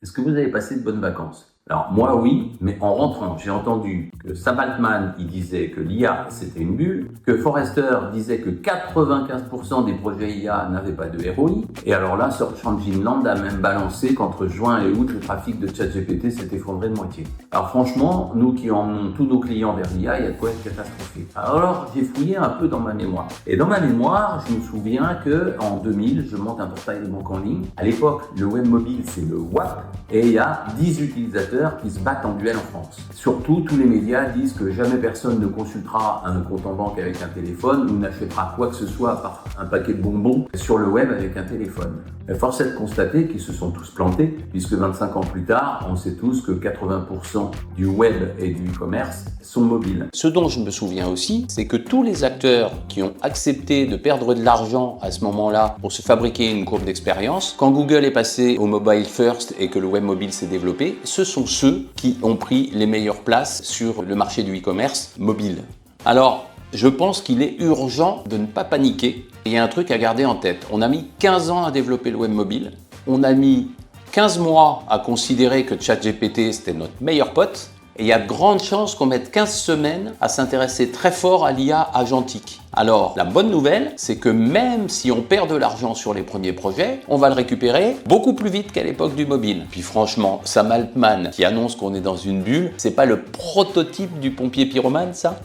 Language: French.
Est-ce que vous avez passé de bonnes vacances? Alors moi oui, mais en rentrant, j'ai entendu que Sam Altman il disait que l'IA c'était une bulle, que Forrester disait que 95% des projets IA n'avaient pas de ROI, et alors là, Search Engine Land a même balancé qu'entre juin et août, le trafic de ChatGPT s'est effondré de moitié. Alors franchement, nous qui emmenons tous nos clients vers l'IA, il y a de quoi être catastrophé. Alors j'ai fouillé un peu dans ma mémoire. Et dans ma mémoire, je me souviens que en 2000, je monte un portail de banque en ligne. À l'époque, le web mobile c'est le WAP, et il y a 10 utilisateurs qui se battent en duel en France. Surtout, tous les médias disent que jamais personne ne consultera un compte en banque avec un téléphone ou n'achètera quoi que ce soit à part un paquet de bonbons sur le web avec un téléphone. Force est de constater qu'ils se sont tous plantés, puisque 25 ans plus tard, on sait tous que 80% du web et du e-commerce sont mobiles. Ce dont je me souviens aussi, c'est que tous les acteurs qui ont accepté de perdre de l'argent à ce moment-là pour se fabriquer une courbe d'expérience, quand Google est passé au mobile first et que le web mobile s'est développé, ce sont ceux qui ont pris les meilleures places sur le marché du e-commerce mobile. Alors, je pense qu'il est urgent de ne pas paniquer. Il y a un truc à garder en tête. On a mis 15 ans à développer le web mobile. On a mis 15 mois à considérer que ChatGPT c'était notre meilleur pote. Et il y a de grandes chances qu'on mette 15 semaines à s'intéresser très fort à l'IA agentique. Alors, la bonne nouvelle, c'est que même si on perd de l'argent sur les premiers projets, on va le récupérer beaucoup plus vite qu'à l'époque du mobile. Puis franchement, Sam Altman qui annonce qu'on est dans une bulle, c'est pas le prototype du pompier pyromane, ça?